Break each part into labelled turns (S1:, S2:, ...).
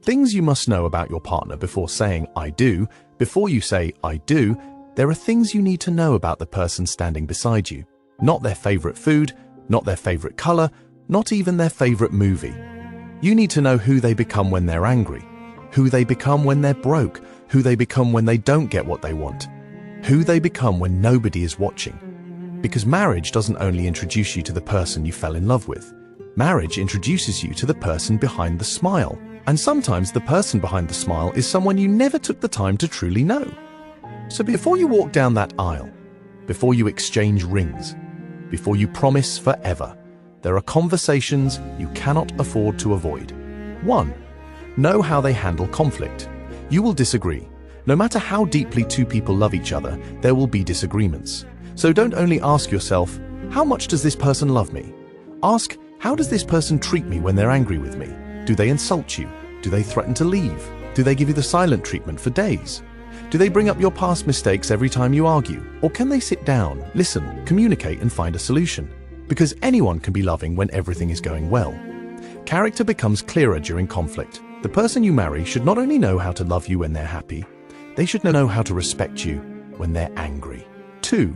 S1: Things you must know about your partner before saying "I do." Before you say "I do," there are things you need to know about the person standing beside you. Not their favorite food, not their favorite color, not even their favorite movie. You need to know who they become when they're angry, who they become when they're broke, who they become when they don't get what they want, who they become when nobody is watching. Because marriage doesn't only introduce you to the person you fell in love with. Marriage introduces you to the person behind the smile. And sometimes the person behind the smile is someone you never took the time to truly know. So before you walk down that aisle, before you exchange rings, before you promise forever, there are conversations you cannot afford to avoid. 1. Know how they handle conflict. You will disagree. No matter how deeply two people love each other, there will be disagreements. So don't only ask yourself, how much does this person love me? Ask, how does this person treat me when they're angry with me? Do they insult you? Do they threaten to leave? Do they give you the silent treatment for days? Do they bring up your past mistakes every time you argue? Or can they sit down, listen, communicate, and find a solution? Because anyone can be loving when everything is going well. Character becomes clearer during conflict. The person you marry should not only know how to love you when they're happy, they should know how to respect you when they're angry. 2.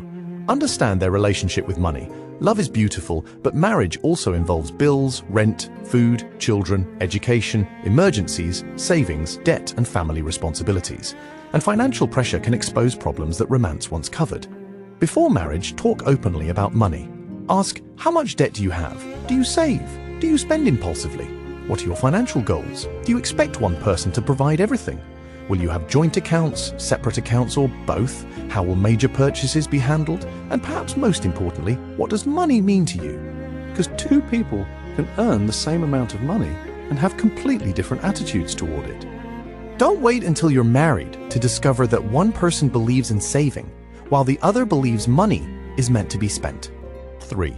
S1: Understand their relationship with money. Love is beautiful, but marriage also involves bills, rent, food, children, education, emergencies, savings, debt, and family responsibilities. And financial pressure can expose problems that romance once covered. Before marriage, talk openly about money. Ask, how much debt do you have? Do you save? Do you spend impulsively? What are your financial goals? Do you expect one person to provide everything? Will you have joint accounts, separate accounts, or both? How will major purchases be handled? And perhaps most importantly, what does money mean to you? Because two people can earn the same amount of money and have completely different attitudes toward it. Don't wait until you're married to discover that one person believes in saving, while the other believes money is meant to be spent. 3.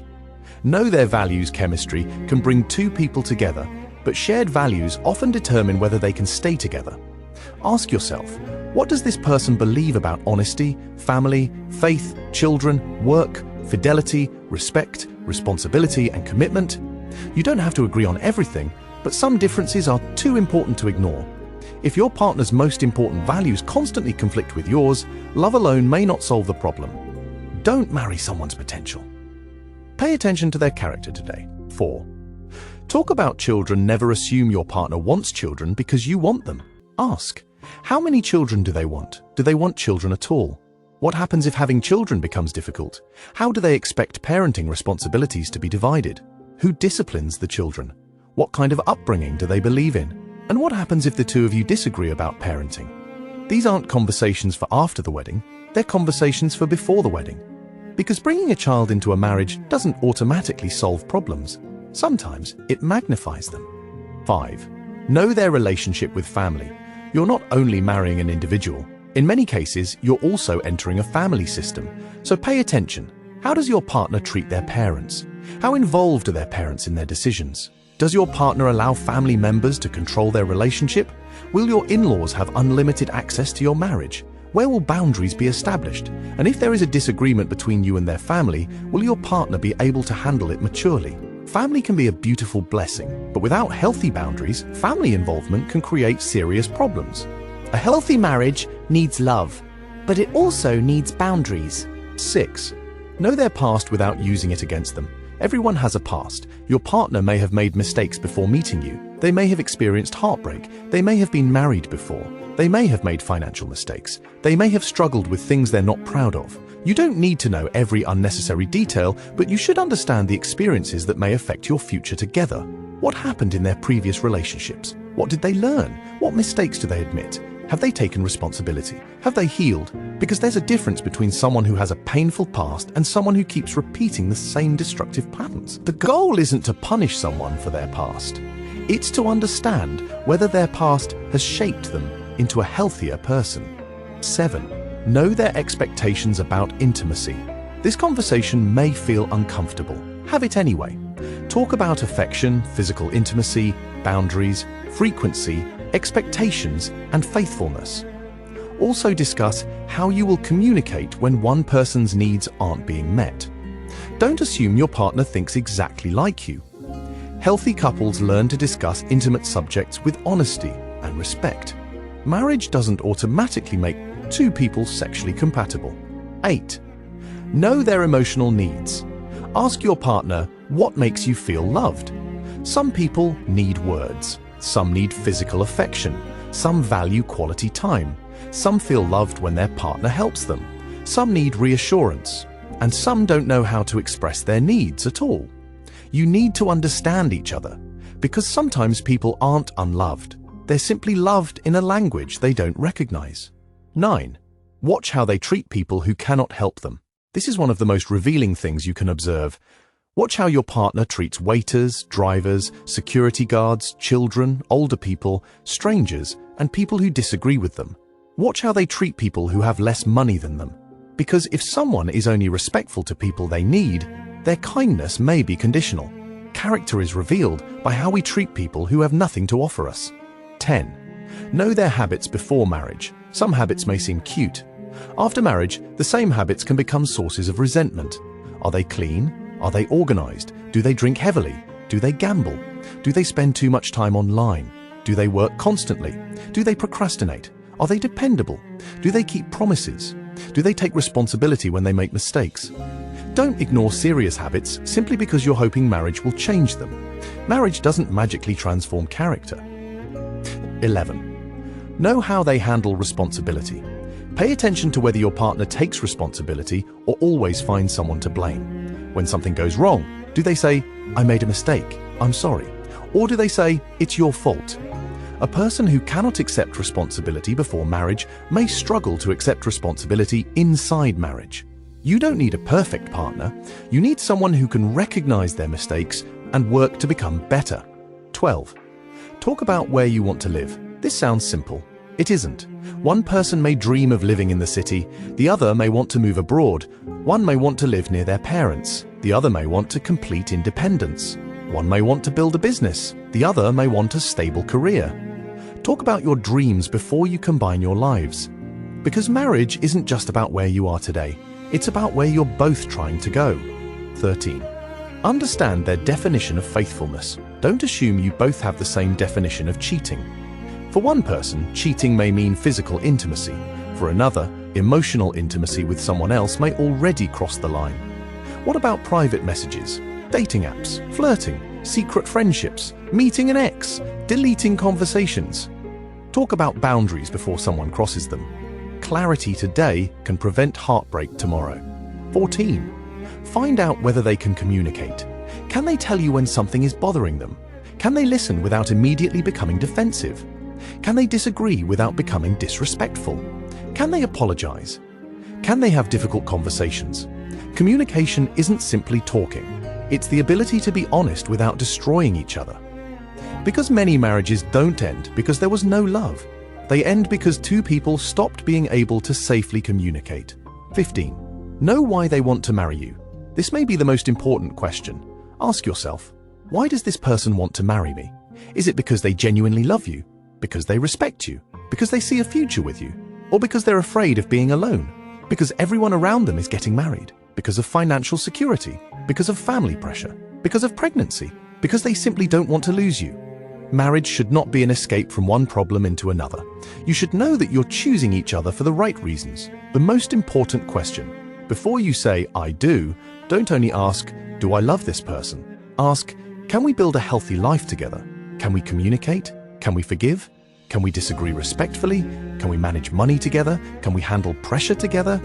S1: Know their values. Chemistry can bring two people together, but shared values often determine whether they can stay together. Ask yourself, what does this person believe about honesty, family, faith, children, work, fidelity, respect, responsibility, and commitment? You don't have to agree on everything, but some differences are too important to ignore. If your partner's most important values constantly conflict with yours, love alone may not solve the problem. Don't marry someone's potential. Pay attention to their character today. 4. Talk about children. Never assume your partner wants children because you want them. Ask, how many children do they want? Do they want children at all? What happens if having children becomes difficult? How do they expect parenting responsibilities to be divided? Who disciplines the children? What kind of upbringing do they believe in? And what happens if the two of you disagree about parenting? These aren't conversations for after the wedding, they're conversations for before the wedding. Because bringing a child into a marriage doesn't automatically solve problems. Sometimes it magnifies them. 5. Know their relationship with family. You're not only marrying an individual. In many cases, you're also entering a family system. So pay attention. How does your partner treat their parents? How involved are their parents in their decisions? Does your partner allow family members to control their relationship? Will your in-laws have unlimited access to your marriage? Where will boundaries be established? And if there is a disagreement between you and their family, will your partner be able to handle it maturely? Family can be a beautiful blessing, but without healthy boundaries, family involvement can create serious problems.
S2: A healthy marriage needs love, but it also needs boundaries.
S1: 6. Know their past without using it against them. Everyone has a past. Your partner may have made mistakes before meeting you. They may have experienced heartbreak. They may have been married before. They may have made financial mistakes. They may have struggled with things they're not proud of. You don't need to know every unnecessary detail, but you should understand the experiences that may affect your future together. What happened in their previous relationships? What did they learn? What mistakes do they admit? Have they taken responsibility? Have they healed? Because there's a difference between someone who has a painful past and someone who keeps repeating the same destructive patterns. The goal isn't to punish someone for their past. It's to understand whether their past has shaped them into a healthier person. 7. Know their expectations about intimacy. This conversation may feel uncomfortable. Have it anyway. Talk about affection, physical intimacy, boundaries, frequency, expectations, and faithfulness. Also discuss how you will communicate when one person's needs aren't being met. Don't assume your partner thinks exactly like you. Healthy couples learn to discuss intimate subjects with honesty and respect. Marriage doesn't automatically make two people sexually compatible. 8. Know their emotional needs. Ask your partner what makes you feel loved. Some people need words. Some need physical affection. Some value quality time. Some feel loved when their partner helps them. Some need reassurance. And some don't know how to express their needs at all. You need to understand each other, because sometimes people aren't unloved. They're simply loved in a language they don't recognize. 9. Watch how they treat people who cannot help them. This is one of the most revealing things you can observe. Watch how your partner treats waiters, drivers, security guards, children, older people, strangers, and people who disagree with them. Watch how they treat people who have less money than them. Because if someone is only respectful to people they need, their kindness may be conditional. Character is revealed by how we treat people who have nothing to offer us. 10. Know their habits before marriage. Some habits may seem cute. After marriage, the same habits can become sources of resentment. Are they clean? Are they organized? Do they drink heavily? Do they gamble? Do they spend too much time online? Do they work constantly? Do they procrastinate? Are they dependable? Do they keep promises? Do they take responsibility when they make mistakes? Don't ignore serious habits simply because you're hoping marriage will change them. Marriage doesn't magically transform character. 11. Know how they handle responsibility. Pay attention to whether your partner takes responsibility or always finds someone to blame. When something goes wrong, do they say, "I made a mistake, I'm sorry," or do they say, "It's your fault"? A person who cannot accept responsibility before marriage may struggle to accept responsibility inside marriage. You don't need a perfect partner. You need someone who can recognize their mistakes and work to become better. 12. Talk about where you want to live. This sounds simple. It isn't. One person may dream of living in the city, the other may want to move abroad. One may want to live near their parents, the other may want to complete independence. One may want to build a business, the other may want a stable career. Talk about your dreams before you combine your lives. Because marriage isn't just about where you are today, it's about where you're both trying to go. 13. Understand their definition of faithfulness. Don't assume you both have the same definition of cheating. For one person, cheating may mean physical intimacy. For another, emotional intimacy with someone else may already cross the line. What about private messages, dating apps, flirting, secret friendships, meeting an ex, deleting conversations? Talk about boundaries before someone crosses them. Clarity today can prevent heartbreak tomorrow. 14. Find out whether they can communicate. Can they tell you when something is bothering them? Can they listen without immediately becoming defensive? Can they disagree without becoming disrespectful? Can they apologize? Can they have difficult conversations? Communication isn't simply talking. It's the ability to be honest without destroying each other. Because many marriages don't end because there was no love. They end because two people stopped being able to safely communicate. 15. Know why they want to marry you. This may be the most important question. Ask yourself, why does this person want to marry me? Is it because they genuinely love you? Because they respect you? Because they see a future with you? Or because they're afraid of being alone? Because everyone around them is getting married? Because of financial security? Because of family pressure? Because of pregnancy? Because they simply don't want to lose you? Marriage should not be an escape from one problem into another. You should know that you're choosing each other for the right reasons. The most important question: before you say, "I do," don't only ask, "Do I love this person?" Ask, "Can we build a healthy life together? Can we communicate? Can we forgive? Can we disagree respectfully? Can we manage money together? Can we handle pressure together?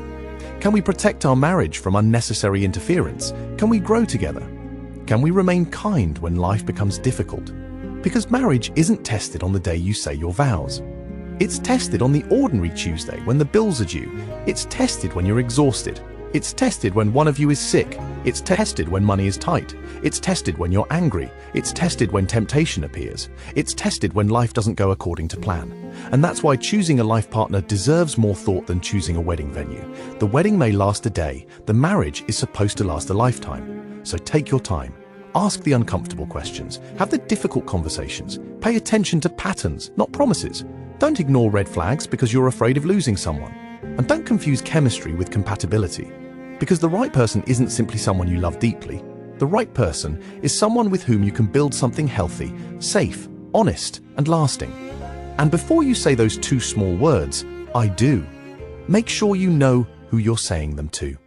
S1: Can we protect our marriage from unnecessary interference? Can we grow together? Can we remain kind when life becomes difficult?" Because marriage isn't tested on the day you say your vows. It's tested on the ordinary Tuesday when the bills are due. It's tested when you're exhausted. It's tested when one of you is sick. It's tested when money is tight. It's tested when you're angry. It's tested when temptation appears. It's tested when life doesn't go according to plan. And that's why choosing a life partner deserves more thought than choosing a wedding venue. The wedding may last a day. The marriage is supposed to last a lifetime. So take your time. Ask the uncomfortable questions. Have the difficult conversations. Pay attention to patterns, not promises. Don't ignore red flags because you're afraid of losing someone. And don't confuse chemistry with compatibility. Because the right person isn't simply someone you love deeply. The right person is someone with whom you can build something healthy, safe, honest, and lasting. And before you say those two small words, I do, make sure you know who you're saying them to.